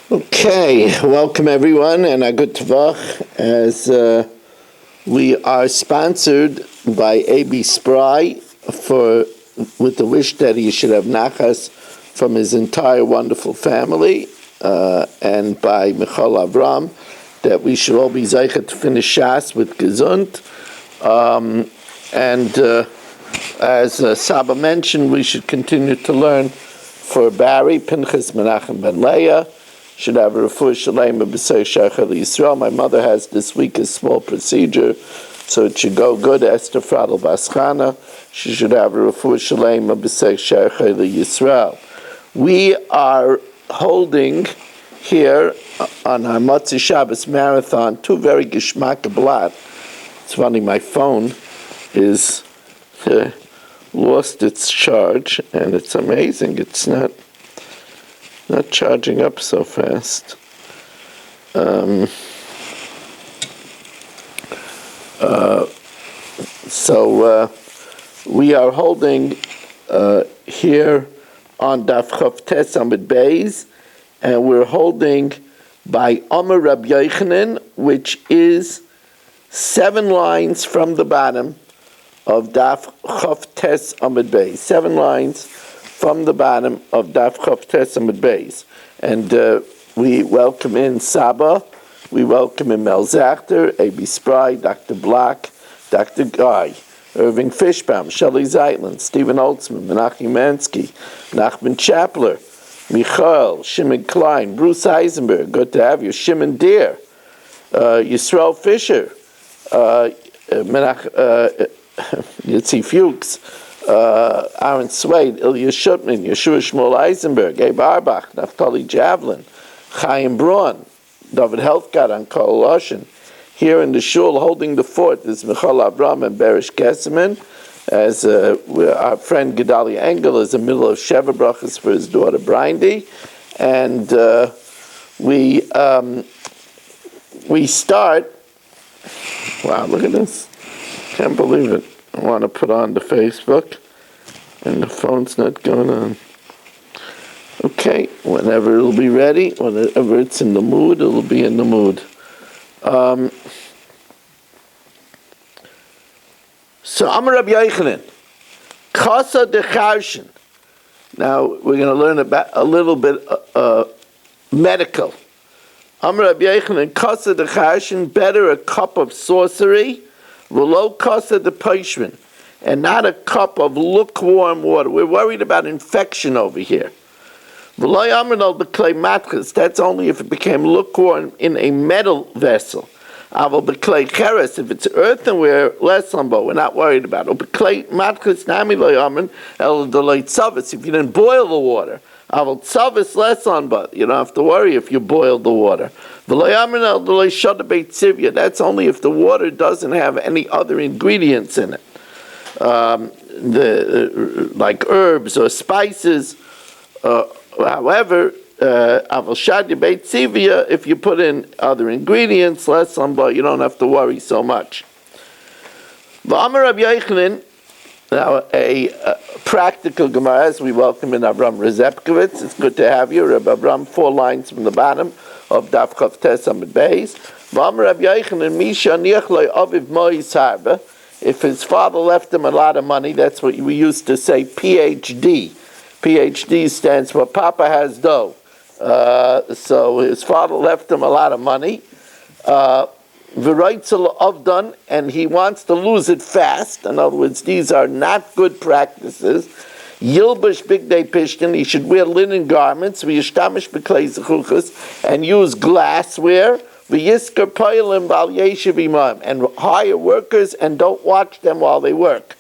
Okay, welcome everyone, and a good tavach. As we are sponsored by A.B. Spry with the wish that he should have nachas from his entire wonderful family, and by Michal Avram that we should all be zeichet to finish Shas with gesund. As Saba mentioned, we should continue to learn for Barry Pinchas Menachem Ben Leah. Should have a refuah shalem b'b'sei shachar Yisrael. My mother has this week a small procedure, so it should go good. Esther Fradel Baschana. She should have a refuah shalem b'b'sei shachar Yisrael. We are holding here on our Motzi Shabbos marathon two very geschmack blad. It's funny, my phone is lost its charge, and it's amazing. It's not charging up so fast. So we are holding here on Daf Chavtes Amid Beis, and we're holding by Omer Rabbi Yochanan, which is 7 lines from the bottom of Daf Chavtes Amid Beis. 7 lines from the bottom of Daf Chavtes Amid Beis. And we welcome in Saba, we welcome in Mel Zachter, A.B. Spry, Dr. Block, Dr. Guy, Irving Fishbaum, Shelley Zeitlin, Stephen Oltzman, Menachem Mansky, Nachman Chapler, Michael, Shimon Klein, Bruce Eisenberg, good to have you, Shimon Deer, Yisrael Fisher, Yitzi Fuchs, Aaron Swade, Ilya Shutman, Yeshua Shmuel Eisenberg, Abe Arbach, Naftali Javelin, Chaim Braun, David Helfgott on Kol Loshin. Here in the shul holding the fort is Michal Avram and Berish Kesseman, as our friend Gedalia Engel is in the middle of Sheva Brachas for his daughter Brindy. And we start, wow, look at this, can't believe it. I want to put on the Facebook, and the phone's not going on. Okay, whenever it'll be ready, whenever it's in the mood, it'll be in the mood. So, Amar Rabbi Yochanan, Kasa de Charshin. Now, we're going to learn about a little bit medical. Amar Rabbi Yochanan, Kasa de Charshin, better a cup of sorcery, V'lo kasa de Peishman, and not a cup of lukewarm water. We're worried about infection over here. V'lo yaminol b'klei matchas, that's only if it became lukewarm in a metal vessel. Aval b'klei cheres, if it's earthenware, less lumbo, we're not worried about it. B'klei matchas nami lo yamin, el delay tzavis, if you didn't boil the water. Aval tzavis less lumbo, you don't have to worry if you boiled the water. That's only if the water doesn't have any other ingredients in it, like herbs or spices. However, if you put in other ingredients, less but you don't have to worry so much. Now, a practical Gemara, as we welcome in Avram Rezepkovitz. It's good to have you, Rabbi Avram, 4 lines from the bottom of Daf Chavtes Amid Beis. If his father left him a lot of money, that's what we used to say, PhD. PhD stands for Papa has dough. So his father left him a lot of money. And he wants to lose it fast. In other words, these are not good practices. Yilbush big day pishtin, he should wear linen garments, v'yishtamish b'klei zechuchas, and use glassware, v'yisker poilim bal yeshiv imam, and hire workers and don't watch them while they work.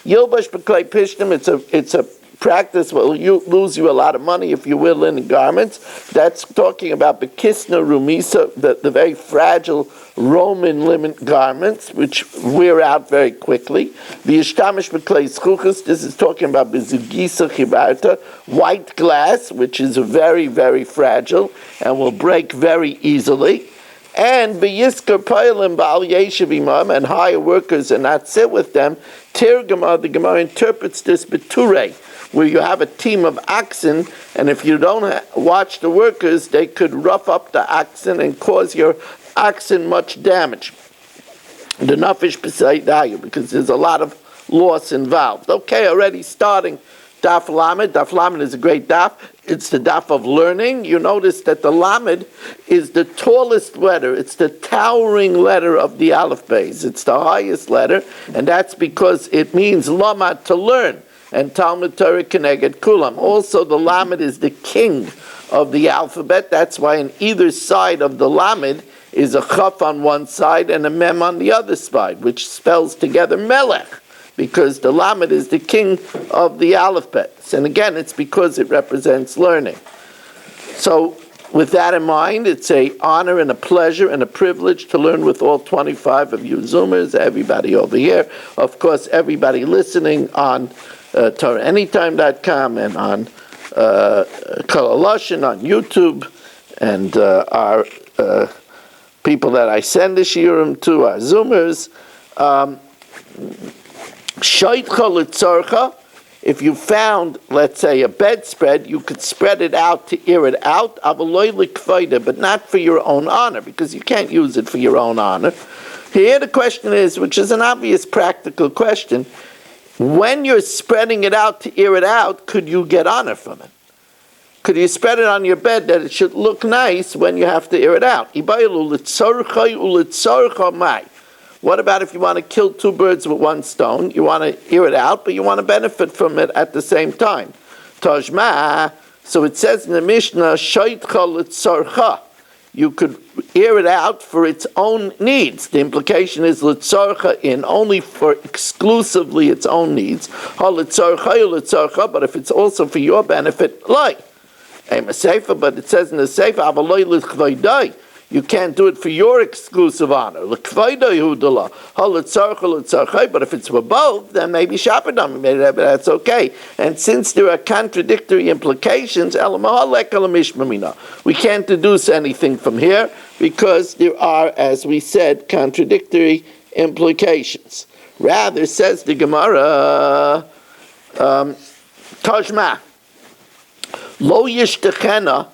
Yilbush b'klei pishtim, it's a practice will lose you a lot of money if you wear linen garments. That's talking about the kisna rumisa, the very fragile Roman linen garments, which wear out very quickly. The ishtamish b'klei zchuchas, this is talking about bezugisa chibarta, white glass, which is very, very fragile and will break very easily. And v'yisker poilim ba'al yeshiv imam, and hire workers and not sit with them. Tirgama, the Gemara interprets this beture, where you have a team of oxen, and if you don't watch the workers, they could rough up the oxen and cause your oxen much damage. The nafish b'seidayu, because there's a lot of loss involved. Okay, already starting Daf Lamed. Daf Lamed is a great daf. It's the daf of learning. You notice that the Lamed is the tallest letter. It's the towering letter of the Aleph Beis. It's the highest letter, and that's because it means Lamad, to learn, and Talmud Torah Keneged Kulam. Also, the Lamed is the king of the alphabet. That's why on either side of the Lamed is a Chaf on one side and a Mem on the other side, which spells together Melech, because the Lamed is the king of the alphabet. And again, it's because it represents learning. So with that in mind, it's an honor and a pleasure and a privilege to learn with all 25 of you Zoomers, everybody over here, of course, everybody listening on TorahAnytime.com and on Kol Lashon on YouTube, and our people that I send the shiurim to, our Zoomers. Shaitcha Litzarcha, if you found, let's say, a bedspread, you could spread it out to air it out, avaloi likvaida, but not for your own honor, because you can't use it for your own honor. Here the question is, which is an obvious practical question, when you're spreading it out to air it out, could you get honor from it? Could you spread it on your bed that it should look nice when you have to air it out? What about if you want to kill two birds with one stone? You want to air it out, but you want to benefit from it at the same time. Tajma, so it says in the Mishnah, Shaitcha Litzarcha. You could air it out for its own needs. The implication is Litzarcha in, only for exclusively its own needs. Ha Litzarcha, but if it's also for your benefit, like. I'm a sefer, but it says in the sefer, Avaloi Lichvaidai. You can't do it for your exclusive honor. But if it's for both, then maybe Shapadam, maybe that's okay. And since there are contradictory implications, we can't deduce anything from here because there are, as we said, contradictory implications. Rather, says the Gemara, Tajma, Lo Yishtechena,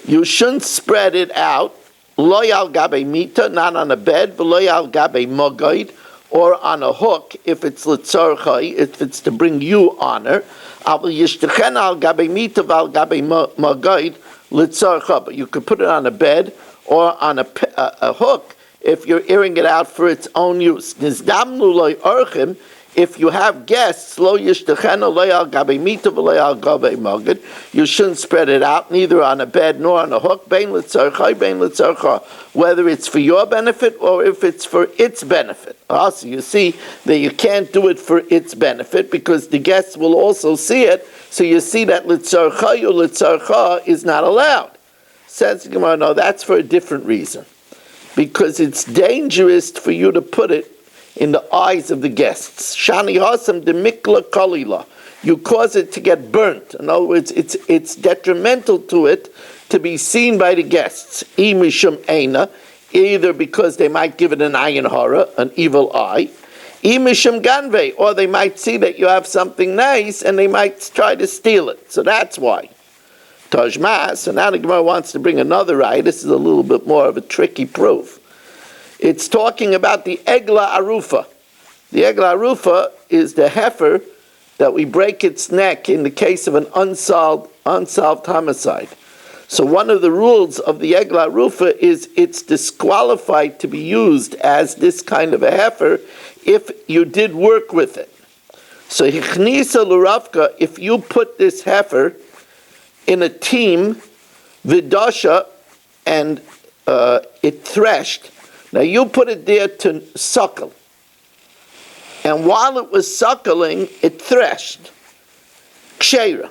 you shouldn't spread it out. Loyal gabe mita, not on a bed, but loyal gabe mogaid, or on a hook, if it's litzarchai, if it's to bring you honor. But you could put it on a bed or on a hook if you're airing it out for its own use. If you have guests, you shouldn't spread it out, neither on a bed nor on a hook, whether it's for your benefit or if it's for its benefit. Also, you see that you can't do it for its benefit because the guests will also see it, so you see that litzarcha is not allowed. Says the Gemara, no, that's for a different reason. Because it's dangerous for you to put it in the eyes of the guests. Shani hasam de mikla kalila. You cause it to get burnt. In other words, it's detrimental to it to be seen by the guests. Imishum eina, either because they might give it an ayin hara, an evil eye. Imishum ganve, or they might see that you have something nice and they might try to steal it. So that's why. Tajma, so now the Gemara wants to bring another eye. This is a little bit more of a tricky proof. It's talking about the Egla Arufa. The Egla Arufa is the heifer that we break its neck in the case of an unsolved homicide. So one of the rules of the Egla Arufa is it's disqualified to be used as this kind of a heifer if you did work with it. So Hichnisa Luravka, if you put this heifer in a team, Vidasha, and it threshed. Now you put it there to suckle. And while it was suckling, it threshed. Ksheira.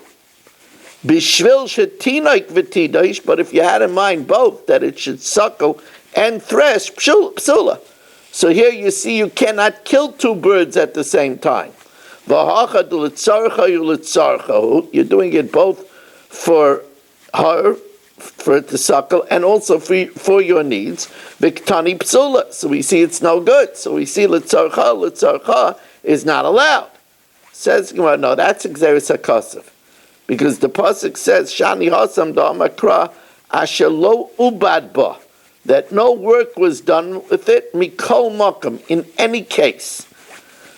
Bishvil shetinoik v'tidosh, but if you had in mind both, that it should suckle and thresh, psula. So here you see you cannot kill two birds at the same time. You're doing it both for her, for it to suckle, and also for your needs. Viktani psula. So we see it's no good. So we see litzarcha is not allowed. Says Gemara, no, that's Xeris HaKosev. Because the Pasuk says, Shani Hasam Da'amakra Asher Lo Ubad Ba, that no work was done with it, Mikol Makam, in any case.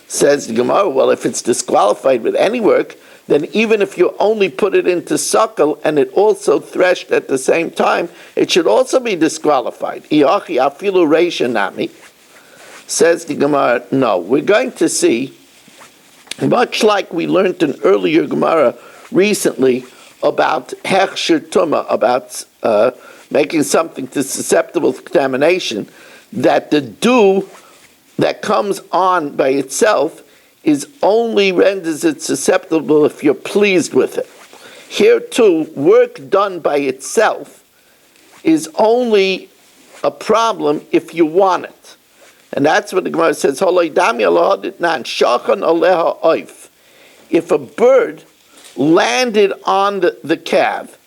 Says the Gemara, well, if it's disqualified with any work, then even if you only put it into suckle and it also threshed at the same time, it should also be disqualified. Iachi afilu reisha nami. Says the Gemara, no. We're going to see, much like we learned in earlier Gemara recently about hechsher tuma, about making something to susceptible to contamination, that the dew that comes on by itself is only renders it susceptible if you're pleased with it. Here too, work done by itself is only a problem if you want it. And that's what the Gemara says, if a bird landed on the calf,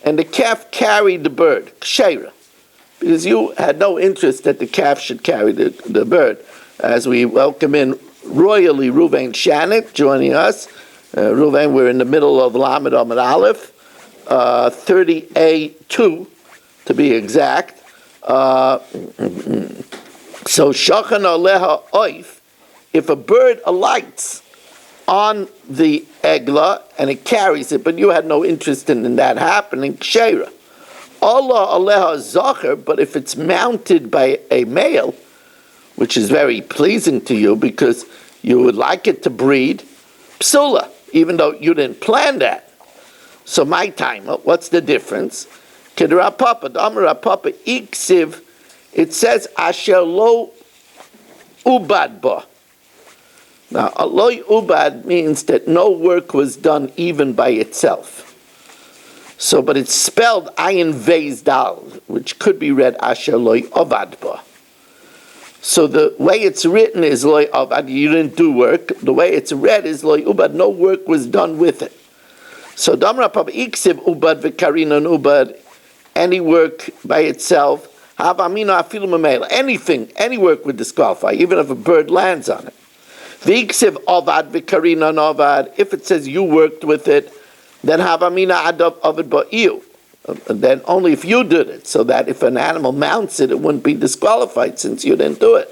and the calf carried the bird, ksheira, because you had no interest that the calf should carry the bird. As we welcome in royally Ruvain Shanit joining us. Ruvain, we're in the middle of Lamed Amud Aleph, 30a2 to be exact. So Shachan Aleha Oif, if a bird alights on the egla and it carries it, but you had no interest in that happening, Ksheira. Allah Aleha Zacher, but if it's mounted by a male, which is very pleasing to you because you would like it to breed, psula, even though you didn't plan that. So my time, what's the difference? Kedrapapa, Damarapapa, Iksiv, it says, Asher lo ubad ba. Now, lo ubad means that no work was done even by itself. So, but it's spelled ayin vez dal, which could be read Asher lo ovad ba. So the way it's written is loy avad, you didn't do work. The way it's read is loy ubad, no work was done with it. So damra pab iksiv ubad v'karinan ubad, any work by itself, havamina afilu mamela, anything, any work would disqualify, even if a bird lands on it. V'iksiv avad v'karinan avad, if it says you worked with it, then havamina adav avad ba'iyu. Then only if you did it, so that if an animal mounts it, it wouldn't be disqualified since you didn't do it.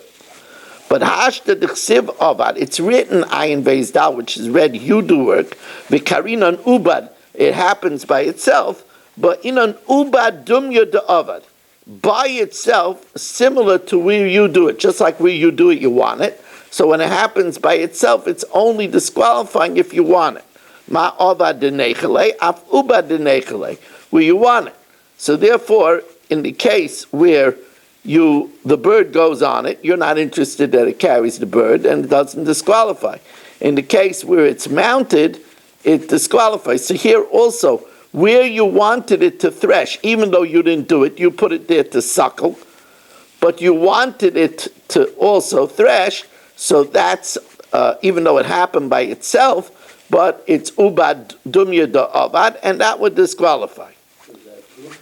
But hashta d'chsiv avad, it's written ayin vez dal, which is read you do work. V'karinan ubad, it happens by itself. But in an ubad dumya avad, by itself, similar to where you do it, just like where you do it, you want it. So when it happens by itself, it's only disqualifying if you want it. Ma avad denechele, af ubad denechele, where you want it. So therefore, in the case where the bird goes on it, you're not interested that it carries the bird, and it doesn't disqualify. In the case where it's mounted, it disqualifies. So here also, where you wanted it to thresh, even though you didn't do it, you put it there to suckle, but you wanted it to also thresh, so that's, even though it happened by itself, but it's ubad dumya da'avad, and that would disqualify.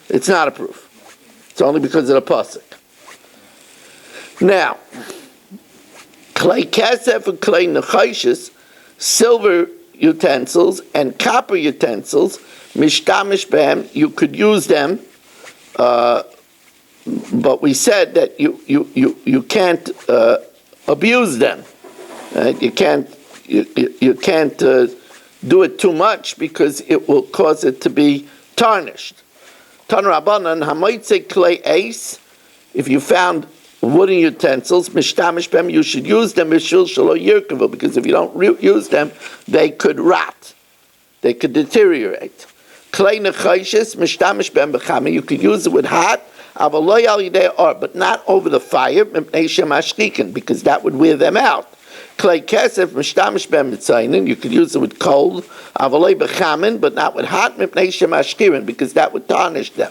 It's not a proof. It's only because of the pasuk. Now, clay kesef and clay nechayshis, silver utensils and copper utensils, mishtamish behem, you could use them, but we said that you can't abuse them. You can't do it too much because it will cause it to be tarnished. Tan Rabbanan, hamaitze clay ace, if you found wooden utensils, mishtamish bem, you should use them, mishul shalo yirkavu, because if you don't use them, they could rot. They could deteriorate. Clay nechayshis, mishtamish bem b'chami, you could use it with hot, avaloy al yidei or, but not over the fire, mipnei shem ashkikin, because that would wear them out. Clay kesef, mishtamish bem mitzainin, you could use it with cold, avalei bechamin, but not with hot, mipnei shem ashkirin, because that would tarnish them.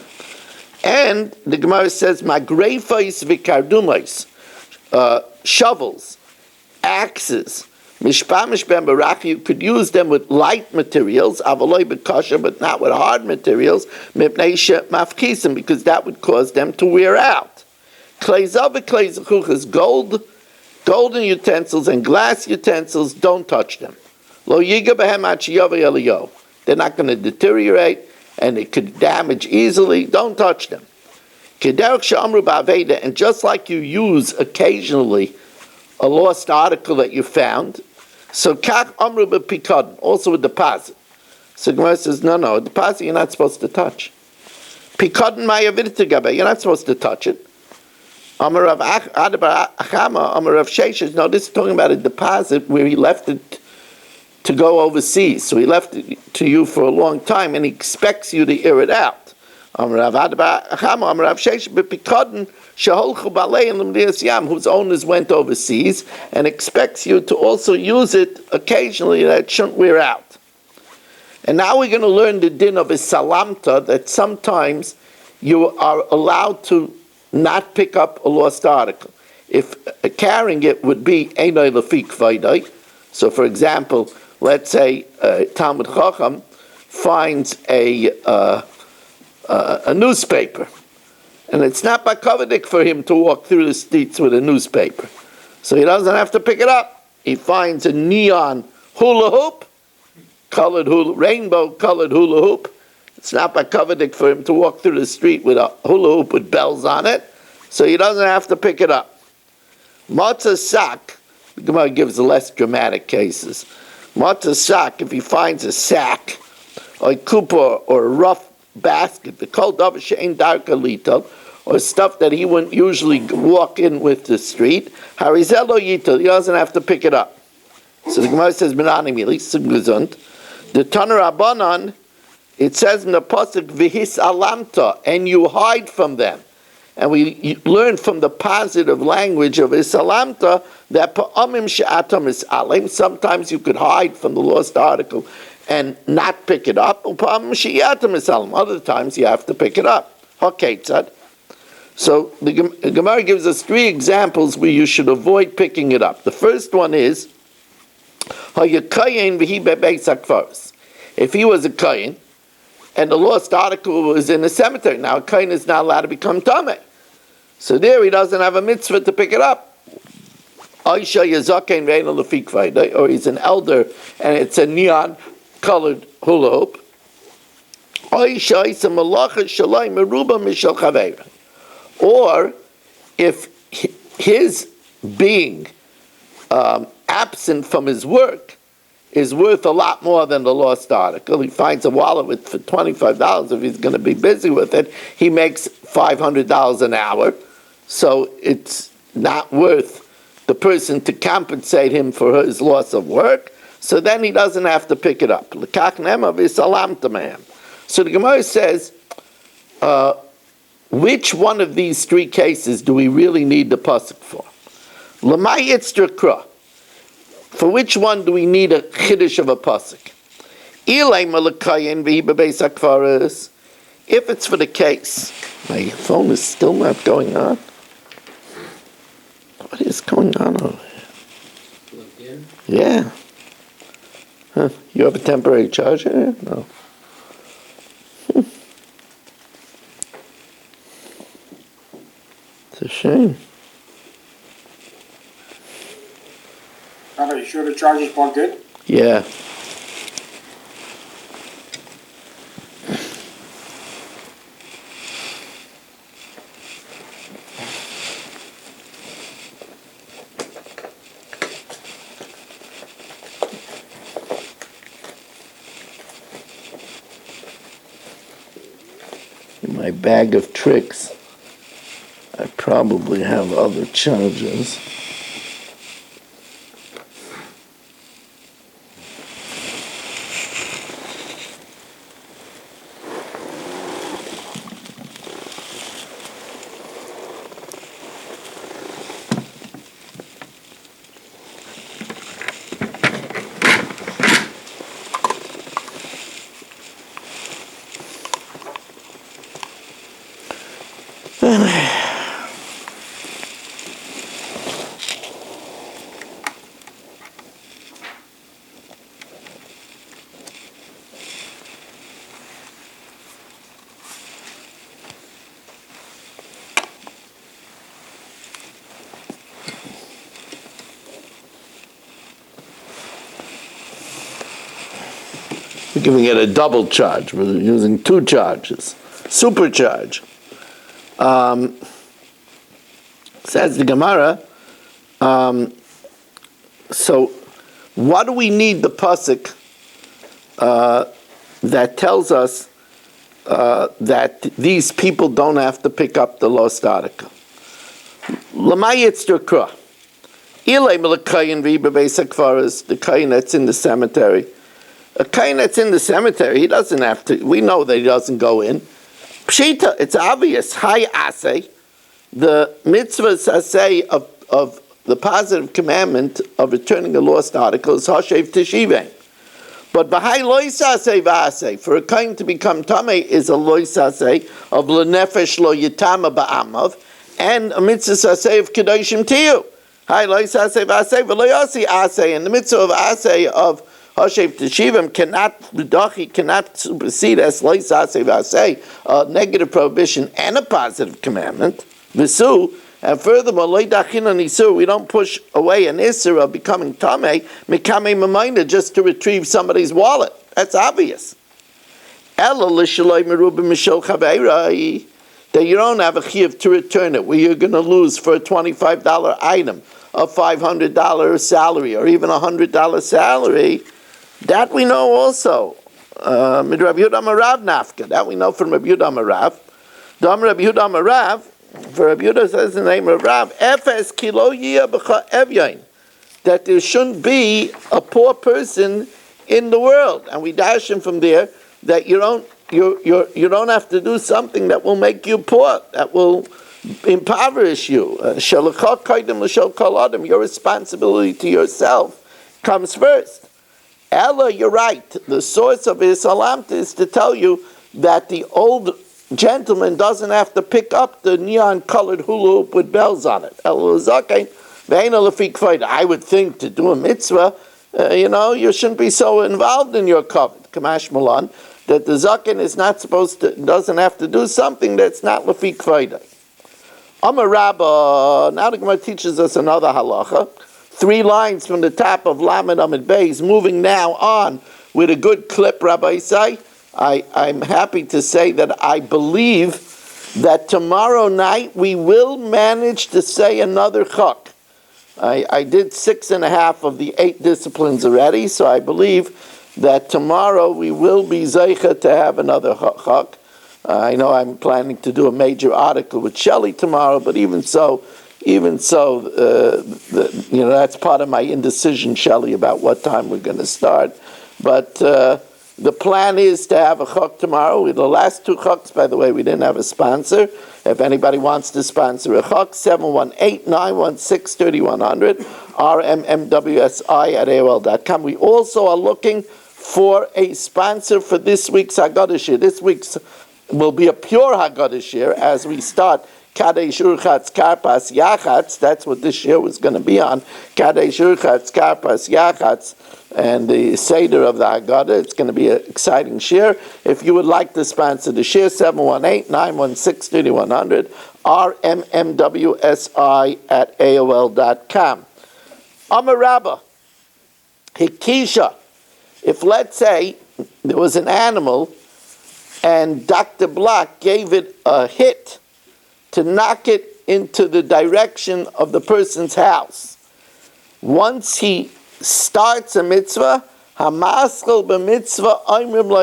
And the Gemara says, magreifais v'kardumais, shovels, axes, mishpamish bem barach, you could use them with light materials, avalei bekasha, but not with hard materials, mipnei shem mafkisim, because that would cause them to wear out. Clay zav v'klei zechuchas, golden utensils and glass utensils, don't touch them. Lo yiga behem ad sheyavei eliyahu. They're not going to deteriorate, and it could damage easily. Don't touch them. Kederech she'amru ba'aveda, and just like you use occasionally a lost article that you found, so kach amru b'pikadon, also a deposit. So Gemara says, no, a deposit you're not supposed to touch. Pikadon ma'yavid gabe, you're not supposed to touch it. Amar Rav Achama, Amar Rav Sheshes, no, this is talking about a deposit where he left it to go overseas. So he left it to you for a long time, and he expects you to air it out. Amar Rav Achama, Amar Rav Sheshes, b'pikadon sheholchu b'alei and l'mdias yam, whose owners went overseas, and expects you to also use it occasionally, that it shouldn't wear out. And now we're going to learn the din of a salamta, that sometimes you are allowed to not pick up a lost article. If carrying it would be einay lefik vaydai. So, for example, let's say Talmud Chacham finds a newspaper, and it's not bakavedik for him to walk through the streets with a newspaper, so he doesn't have to pick it up. He finds a neon hula hoop, rainbow-colored hula hoop. It's not bakavedik for him to walk through the street with a hula hoop with bells on it, so he doesn't have to pick it up. Matzah sak, the Gemara gives the less dramatic cases. Matzah sak, if he finds a sack, or a kupa, or a rough basket, the kol davar she'ein darka lital, or stuff that he wouldn't usually walk in with the street, harizel lo yital, he doesn't have to pick it up. So the Gemara says, Menani milis, gesund. The Tanur Rabbanan, it says in the pasuk, v'his alamta, and you hide from them. And we learn from the positive language of isalamta that pa'amim she'atam is alim. Sometimes you could hide from the lost article and not pick it up. Pa'amim she'atam is alim. Other times you have to pick it up. Haketzad. So the Gemara gives us 3 examples where you should avoid picking it up. The first one is if he was a kohen and the lost article was in a cemetery, now a kohen is not allowed to become tameh. So there he doesn't have a mitzvah to pick it up. Or he's an elder and it's a neon-colored hula hoop. Or if his being absent from his work is worth a lot more than the lost article. He finds a wallet for $25. If he's going to be busy with it, he makes $500 an hour. So it's not worth the person to compensate him for his loss of work. So then he doesn't have to pick it up. So the Gemara says, which one of these 3 cases do we really need the pasuk for? For which one do we need a chiddush of a pasuk? If it's for the case, my phone is still not going on. What is going on over here? Yeah. Huh. You have a temporary charger? No. It's a shame. Are you sure the charge is plugged in? Yeah. In my bag of tricks, I probably have other chargers. We're giving it a double charge. We're using two charges. Supercharge. Says the Gemara, so what do we need the pasuk that tells us that these people don't have to pick up the lost article? The kain that's in the cemetery. A kain that's in the cemetery, he doesn't have to, we know that he doesn't go in. Pshita, it's obvious. Hi asay. The mitzvahs asay of the positive commandment of returning a lost article is hashev teshiveh. But b'hai lois asay v'asay, for a kain to become tamei is a lois asay of lenefesh lo yitama ba'amav, and a mitzvah asay of kedoshim tiyu. Hi lois asay v'asay v'lo yasi asay, and the mitzvah of asay of hashev teshivim cannot supersede as lois asay v'asay, a negative prohibition and a positive commandment. V'su, and furthermore, we don't push away an isser of becoming tamei, mikame mamaina, just to retrieve somebody's wallet. That's obvious. That you don't have a chiyuv to return it, where you're going to lose for a $25 item, a $500 salary, or even a $100 salary. That we know also. Mid Rabbi Yehuda Marav nafka. That we know from Rabbi Yehuda Marav. Dam Rabbi Yehuda Marav. For Rabbi Yehuda says in the name of Rav, Efes kilo yiyah b'cha evyain, that there shouldn't be a poor person in the world, and we dash him from there that you don't have to do something that will make you poor, that will impoverish you. Your responsibility to yourself comes first. Ella, you're right. The source of his salamta is to tell you that the old gentleman doesn't have to pick up the neon-colored hula hoop with bells on it. I would think to do a mitzvah, you shouldn't be so involved in your covet. Kamash Malan, that the zaken is not doesn't have to do something that's not lefi kvaida. Amar Rabba, now the Gemara teaches us another halacha. 3 lines from the top of Lamed Amid Beis, moving now on with a good clip, Rabbi Isai. I'm happy to say that I believe that tomorrow night we will manage to say another chak. I did 6.5 of the 8 disciplines already, so I believe that tomorrow we will be zeicha to have another chak. I know I'm planning to do a major article with Shelley tomorrow, but even so, that's part of my indecision, Shelley, about what time we're going to start. But the plan is to have a chok tomorrow. The last 2 choks, by the way, we didn't have a sponsor. If anybody wants to sponsor a chok, 718-916-3100, rmmwsi@aol.com. We also are looking for a sponsor for this week's Haggadah Shir. This week's will be a pure Haggadah Shir as we start Kadesh Urchatz Karpas Yachatz. That's what this year was going to be on. Kadesh Urchatz Karpas Yachatz. And the Seder of the Haggadah. It's going to be an exciting shir. If you would like to sponsor the shir, 718-916-3100, rmmwsi@aol.com. Amar Rabba, Hikisha, if let's say there was an animal and Dr. Block gave it a hit to knock it into the direction of the person's house. Once he starts a mitzvah, hamaskal b'mitzvah oimrim lo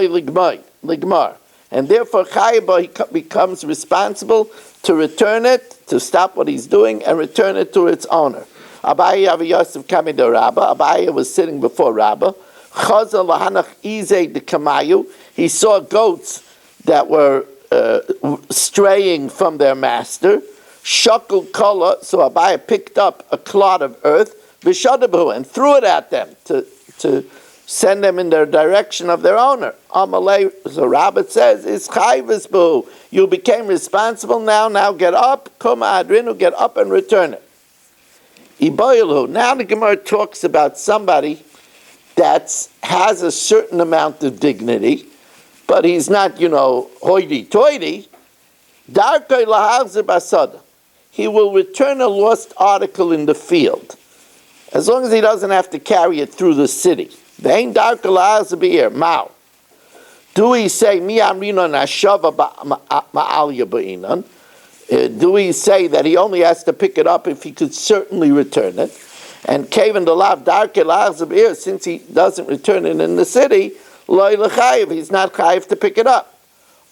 ligmar, and therefore Chayiba, he becomes responsible to return it, to stop what he's doing, and return it to its owner. Abaye Avi Yosef coming to Rabbah. Abaye was sitting before Rabbah. Chazal lahanach izeh de kamayu. He saw goats that were straying from their master. Shakul kala. So Abaye picked up a clod of earth, v'shadabu, and threw it at them to send them in the direction of their owner. Amalei, so Rabbah says, is chayvus, you became responsible now. Now get up, kuma adrinu, get up and return it. Iboyelu. Now the Gemara talks about somebody that has a certain amount of dignity, but he's not, hoity-toity. Darkei lahazir basada. He will return a lost article in the field, as long as he doesn't have to carry it through the city. Vein darkei lahazir be'ir mao. Do we say mi amrina nashava ma'al yaba'inan? Do we say that he only has to pick it up if he could certainly return it? And Kavan the lav darke la'azabir, since he doesn't return it in the city, loy lechayiv, he's not chayiv to pick it up.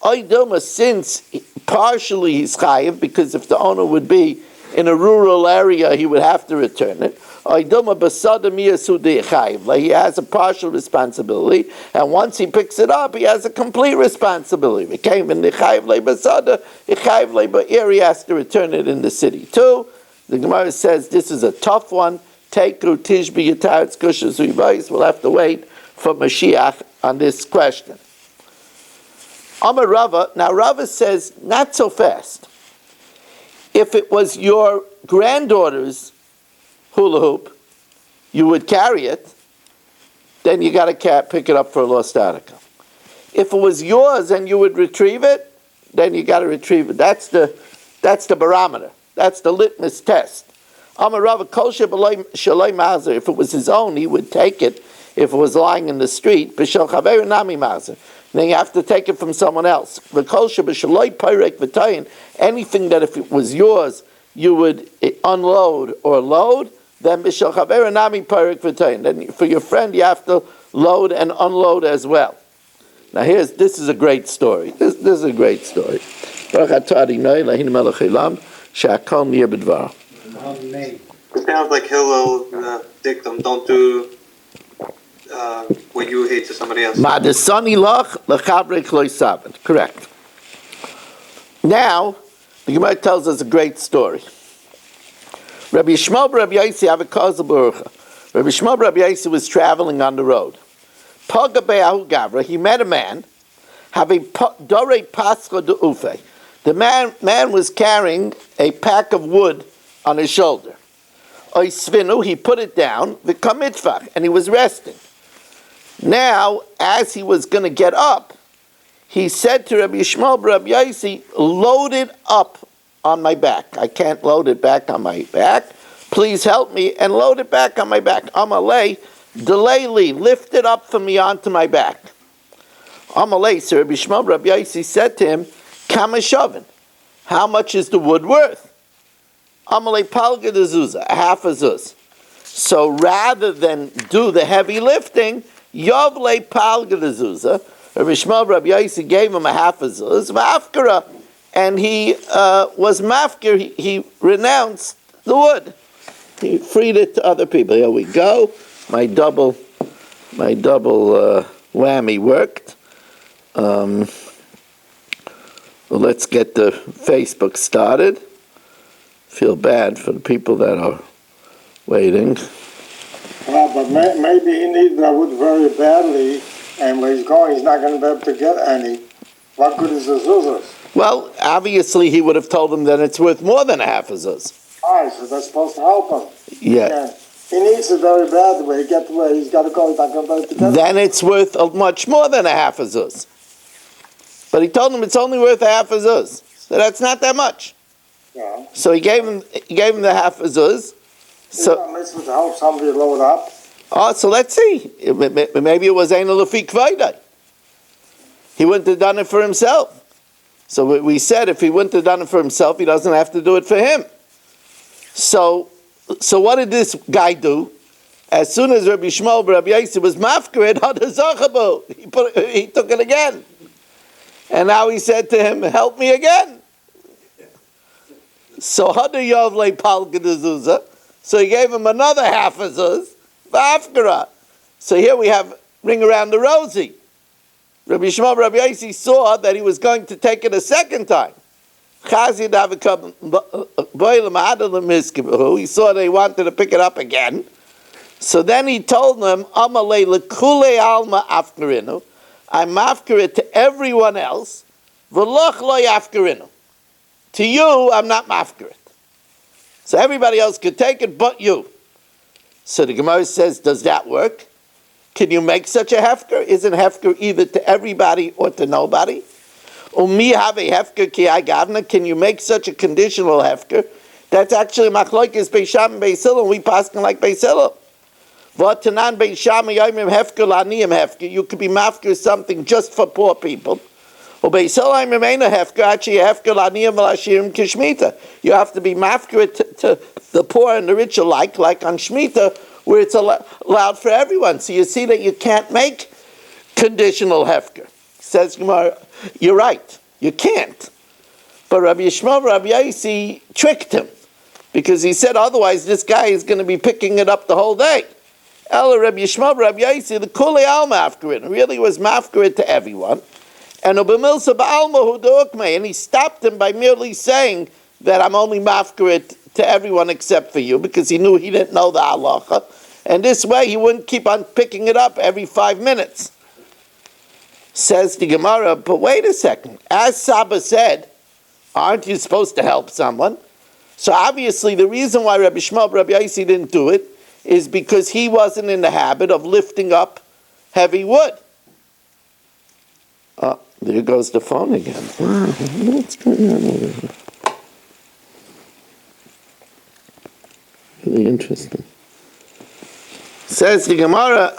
Oidilma, since partially he's chayiv, because if the owner would be in a rural area, he would have to return it. Oidilma basada miyasudi chayiv, he has a partial responsibility, and once he picks it up, he has a complete responsibility. He came in the chayiv le basada, chayiv le ba'ir, he has to return it in the city too. The Gemara says this is a tough one. Teku tishbi yitaretz kushas uybayis. We'll have to wait for Mashiach on this question. Amar Rava. Now Rava says not so fast. If it was your granddaughter's hula hoop, you would carry it. Then you got to pick it up for a lost article. If it was yours and you would retrieve it, then you got to retrieve it. That's the barometer. That's the litmus test. Amar Rava kol shaloi mazer. If it was his own, he would take it. If it was lying in the street, b'shel chaver nami mazer. Then you have to take it from someone else. V'kol shaloi pyrek v'tayin. Anything that if it was yours, you would unload or load. Then b'shel chaver nami pyrek v'tayin. Then for your friend, you have to load and unload as well. Now this is a great story. This is a great story. Baruch atah Adonai Eloheinu melech haolam she'akol niyeh b'dvaro. It's kind of like Hillel dictum. Don't do what you hate to somebody else. Ma'adesani lach lechabrei kloi savet. Correct. Now, the Gemara tells us a great story. Rabbi Yishmael bar Rabbi Yossi have a kazel barucha. Rabbi Yishmael bar Rabbi Yossi was traveling on the road. Paga be'ahu gavra. He met a man having dorei pascha de ufe. The man was carrying a pack of wood on his shoulder. Oisvinu, he put it down, v'kamitfach, and he was resting. Now, as he was going to get up, he said to Rabbi Yishmael bar Rabbi Yossi, load it up on my back. I can't load it back on my back. Please help me and load it back on my back. Amalei, delay li, lift it up for me onto my back. Amalei, so Rabbi Yishmael bar Rabbi Yossi said to him, kama shavin, how much is the wood worth? Amalei palga de zuzah, half a zuz. So rather than do the heavy lifting, yovle palga de zuzah, Rabbi Yishmael Rabbi Yossi gave him a half a zuz, mafkara, and he was mafkir, he renounced the wood. He freed it to other people. Here we go. My double whammy worked. Well, let's get the Facebook started. Feel bad for the people that are waiting. Well, but maybe he needs that wood very badly, and where he's going, he's not going to be able to get any. What good is the zuzas? Well, obviously he would have told him that it's worth more than a half a zuz. All right, so that's supposed to help him. Yeah. He needs it very badly. Where he get to where he's got to go, he's not going to be able to get it. Then it's worth much more than a half a zuz. But he told him it's only worth a half a zuz. So that's not that much. Yeah. So he gave him the half a zuz. So It's to help somebody load up. so let's see. Maybe it was Ein Lefi Kvaydai. He wouldn't have done it for himself. So we said if he wouldn't have done it for himself, he doesn't have to do it for him. So what did this guy do? As soon as Rabbi Yishmael bar Rabbi Yossi was mafkared, he took it again. And now he said to him, help me again. So Hada Yovle Palga de Zuzah. So he gave him another half a zuz, v'afkara. So here we have ring around the rosy. Rabbi Yishmael bar Rabbi Yossi saw that he was going to take it a second time. He saw that he wanted to pick it up again. So then he told them, Amalei lekule alma afkarinu. I mafkir it to everyone else. V'loch lo yafkarinu. To you, I'm not mafkir it. So everybody else could take it, but you. So the Gemara says, does that work? Can you make such a hefker? Isn't hefker either to everybody or to nobody? Umi have a hefker ki agavna. Can you make such a conditional hefker? That's actually machloikis Beis Shammai and Beis Hillel, and we pass like Beis Hillel. V'atanan bein shama yomim hefker la'aniyim hefker. You could be mafker something just for poor people. You have to be mafker to the poor and the rich alike, like on Shemitah, where it's allowed for everyone. So you see that you can't make conditional hefker. Says Gemara, you're right, you can't. But Rabbi Yishmael, Rabbi Yossi tricked him, because he said otherwise this guy is going to be picking it up the whole day. Ella Rabbi Yishmael, Rabbi Yossi, the Kulei al mafkerin, really was mafkerin to everyone. And he stopped him by merely saying that I'm only mafkerit to everyone except for you, because he knew he didn't know the halacha. And this way he wouldn't keep on picking it up every 5 minutes. Says the Gemara, but wait a second. As Saba said, aren't you supposed to help someone? So obviously the reason why Rabbi Shmuel, Rabbi Yossi didn't do it is because he wasn't in the habit of lifting up heavy wood. There goes the phone again. Wow, what's going on over here? Really interesting. Says the Gemara,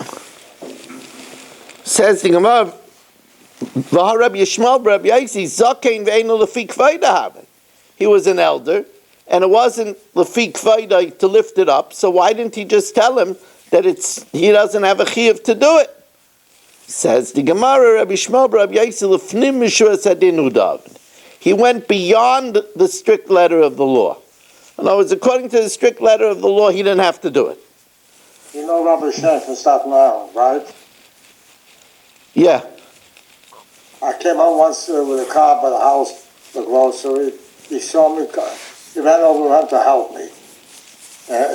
Rabbi Yishmael, Rabbi Yossi, Zakein ve'enu lefi k'vayda haben. He was an elder, and it wasn't lefi k'vayda to lift it up, so why didn't he just tell him that he doesn't have a chiyuv to do it? Says the Gemara, Rabbi Shmuel, Rabbi Yossi, lefnim mishuras hadin udav. He went beyond the strict letter of the law. In other words, according to the strict letter of the law, he didn't have to do it. You know Rabbi Shem from Staten Island, right? Yeah. I came home once with a car by the house, the grocery. He saw me, he ran over to him to help me.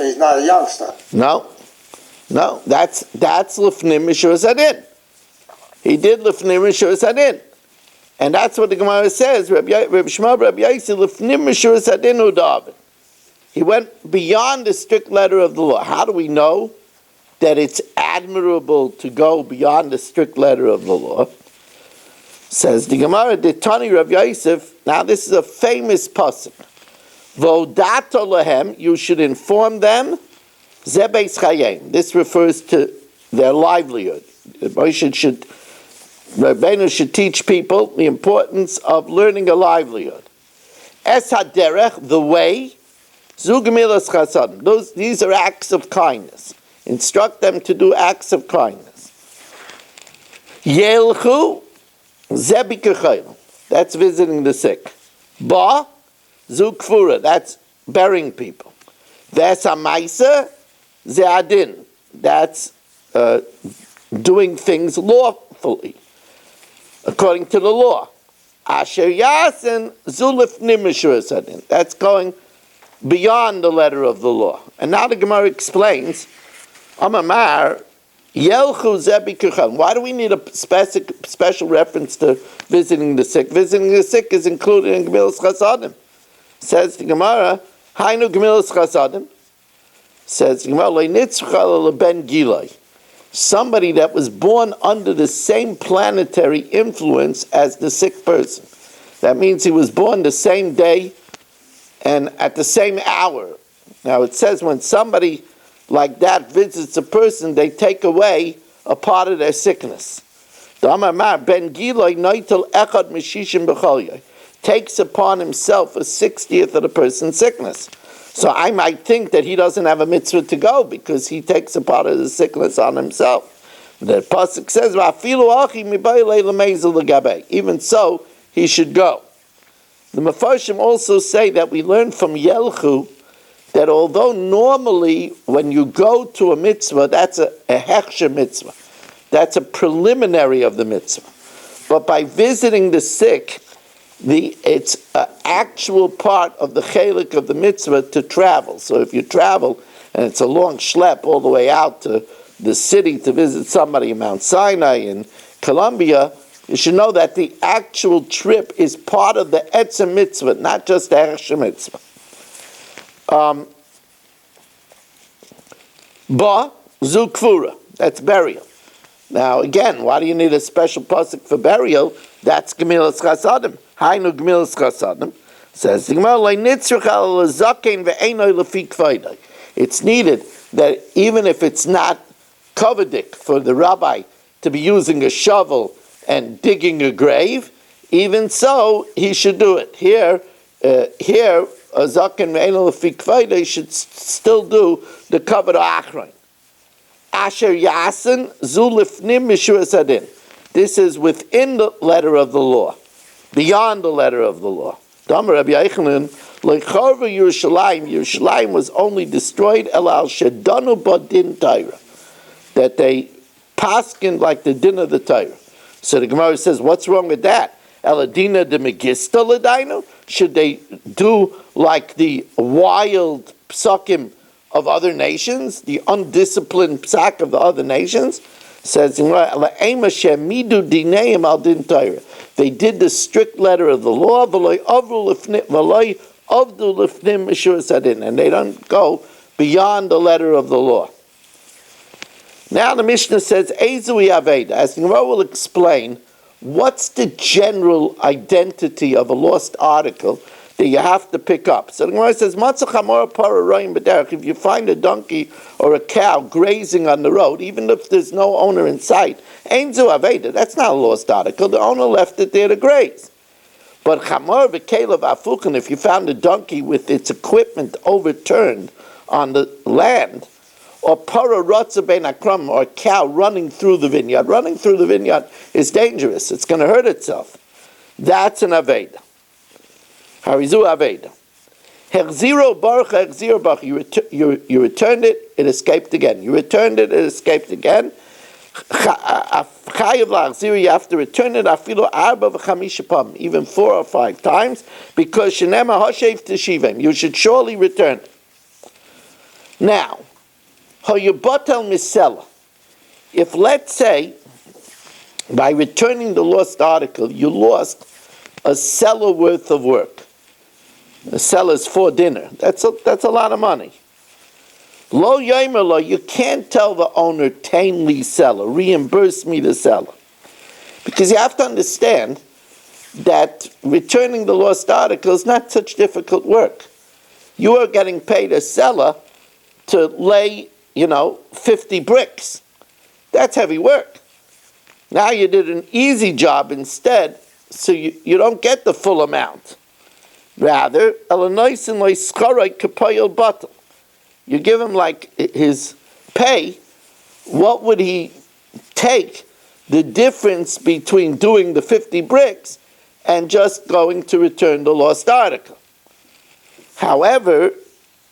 He's not a youngster. No, that's lefnim mishuras hadin. He did lefnim mishuras hadin. And that's what the Gemara says, Rabbi Shmuel, Rabbi Yossi, lefnim mishuras hadin udav. He went beyond the strict letter of the law. How do we know that it's admirable to go beyond the strict letter of the law? Says the Gemara, Ditani Rav Yosef. Now this is a famous pasuk. Vodato lahem, you should inform them. Zebeis chayim. This refers to their livelihood. Rabbeinu should teach people the importance of learning a livelihood. Es haderech, the way. Zugamilas chasad. These are acts of kindness. Instruct them to do acts of kindness. Yelchu. That's visiting the sick. Ba, zukfura, that's burying people. Vesamaisa, zeadin, that's doing things lawfully, according to the law. Asher yasin zulif nimishuras, that's going beyond the letter of the law. And now the Gemara explains, Amamar, Yelchu zebikuchan. Why do we need a special reference to visiting the sick? Visiting the sick is included in Gemilas Chasadim. Says the Gemara, Hainu Gemilas Chasadim. Says the Gemara, Leinitzchal ben Gilai. Somebody that was born under the same planetary influence as the sick person. That means he was born the same day and at the same hour. Now it says when somebody like that visits a person, they take away a part of their sickness. Ben takes upon himself a 60th of the person's sickness. So I might think that he doesn't have a mitzvah to go because he takes a part of the sickness on himself. The pasuk says, even so, he should go. The Mefarshim also say that we learn from Yelchu that although normally when you go to a mitzvah, that's a hechsher mitzvah. That's a preliminary of the mitzvah. But by visiting the sick, it's an actual part of the chelik of the mitzvah to travel. So if you travel, and it's a long schlep all the way out to the city to visit somebody in Mount Sinai in Colombia, you should know that the actual trip is part of the etzem mitzvah, not just the hechsher mitzvah. Ba zukfura, that's burial. Now again, why do you need a special pasuk for burial? That's Gemilas Chasadim. Hainu Gemilas Chasadim. Says the Gemara, it's needed that even if it's not kovadik for the rabbi to be using a shovel and digging a grave, even so, he should do it. Here, a zaken me'enel fikvayde should still do the kavod achron. Asher yasen zulifnim mishuas adin. This is within the letter of the law, beyond the letter of the law. Damar Rabbi Yochanan, leicharva Yerushalayim was only destroyed elal shedanu badin Torah, that they paskin like the din of the Torah. So the Gemara says, what's wrong with that? Eladina de Megista Ladino? Should they do like the wild psakim of other nations, the undisciplined psak of the other nations? Says they did the strict letter of the law, and they don't go beyond the letter of the law. Now the Mishnah says, Ezui Aveda. As the Gemara will explain, what's the general identity of a lost article that you have to pick up? So the Gemara says, if you find a donkey or a cow grazing on the road, even if there's no owner in sight, that's not a lost article. The owner left it there to graze. But if you found a donkey with its equipment overturned on the land, or or a cow running through the vineyard. Running through the vineyard is dangerous. It's going to hurt itself. That's an Aveda. Harizu Aveda. Herziro baruch, herziro baruch. You returned it, it escaped again. You returned it, it escaped again. Chayav la'achziro, you have to return it afilo arba v'chamisha pam, even 4 or 5 times, because shenema hoshev teshivim. You should surely return it. Now, hoyubatel misela. If, let's say, by returning the lost article, you lost a seller worth of work. The seller's for dinner. That's a lot of money. Lo yomer lo, you can't tell the owner, tain li seller, reimburse me the seller. Because you have to understand that returning the lost article is not such difficult work. You are getting paid a seller to lay, 50 bricks. That's heavy work. Now you did an easy job instead, so you don't get the full amount. Rather, you give him like his pay. What would he take the difference between doing the 50 bricks and just going to return the lost article? However,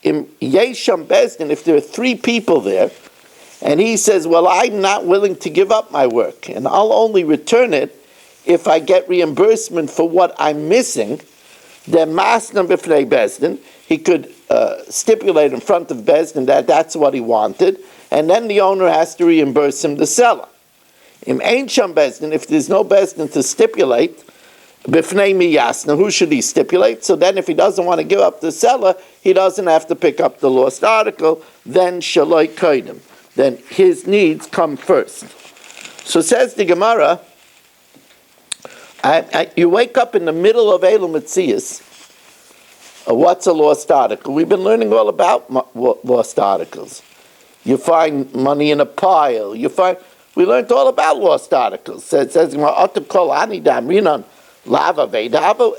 in Yesham Bezdin, if there are 3 people there, and he says, well, I'm not willing to give up my work, and I'll only return it if I get reimbursement for what I'm missing, then Masna B'fnei Bezdin, he could stipulate in front of Bezdin that that's what he wanted, and then the owner has to reimburse him the seller. In Ein Sham Bezdin, if there's no Bezdin to stipulate, B'fnei Miyasna, who should he stipulate? So then if he doesn't want to give up the seller, he doesn't have to pick up the lost article, then Shaloi Koidim. Then his needs come first. So says the Gemara, you wake up in the middle of Eilu Metzias. What's a lost article? We've been learning all about lost articles. You find money in a pile. We learned all about lost articles. It says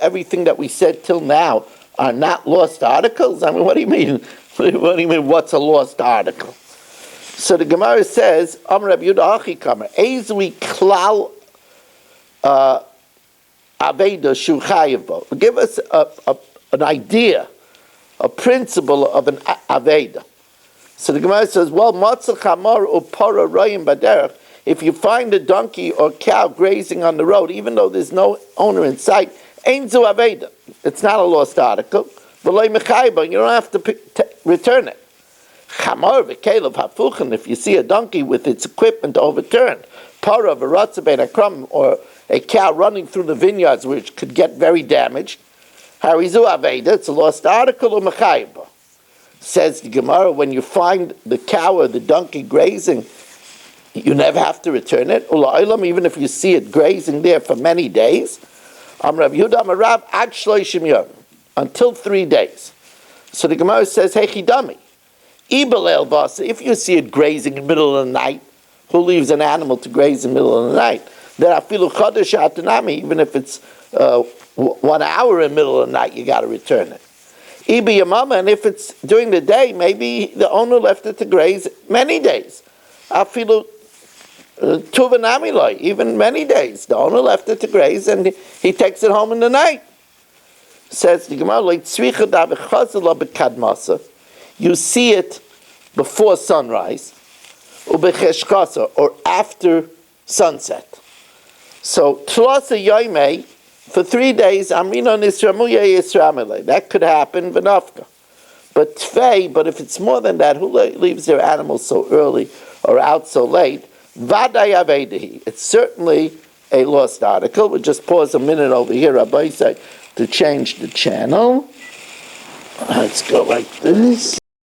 everything that we said till now are not lost articles. I mean, what do you mean? What do you mean? What's a lost article? So the Gemara says, Amar Rabbi Yehuda Hachi Kamer, Ezui Klal Aveda Shu Chayav Bo. Give us an idea, a principle of an Aveda. So the Gemara says, well, Matzah Chamar Upara Rayim Baderech, if you find a donkey or cow grazing on the road, even though there's no owner in sight, Ein Zu Aveda. It's not a lost article. V'loi Mechayba, you don't have to return it. Chamar v'kelev hafuchen, if you see a donkey with its equipment overturned, para v'ratza ben akram, or a cow running through the vineyards which could get very damaged, harizu aveda, it's a lost article or mechayba. Says the Gemara, when you find the cow or the donkey grazing, you never have to return it. Ula'olam, even if you see it grazing there for many days, Rav Yehuda Amar Rav ad shloishim yom, until 3 days. So the Gemara says, hey chidami, if you see it grazing in the middle of the night, who leaves an animal to graze in the middle of the night. That afilu chodesh atanami, even if it's 1 hour in the middle of the night, you got to return it. Ibi yamama, and if it's during the day, maybe the owner left it to graze many days. Afilu tuvanami loy, even many days. The owner left it to graze, and he takes it home in the night. Says the Gemara, like tzricha davechazela bekadmasa, you see it before sunrise, ubecheshkasa, or after sunset. So tlasa yomi, for 3 days, amrino nisramuya yisramele. That could happen, v'nafka. But tvei, but if it's more than that, who leaves their animals so early or out so late? Vaday avedehi. It's certainly a lost article. We'll just pause a minute over here, Rabbi say, to change the channel. Let's go like this.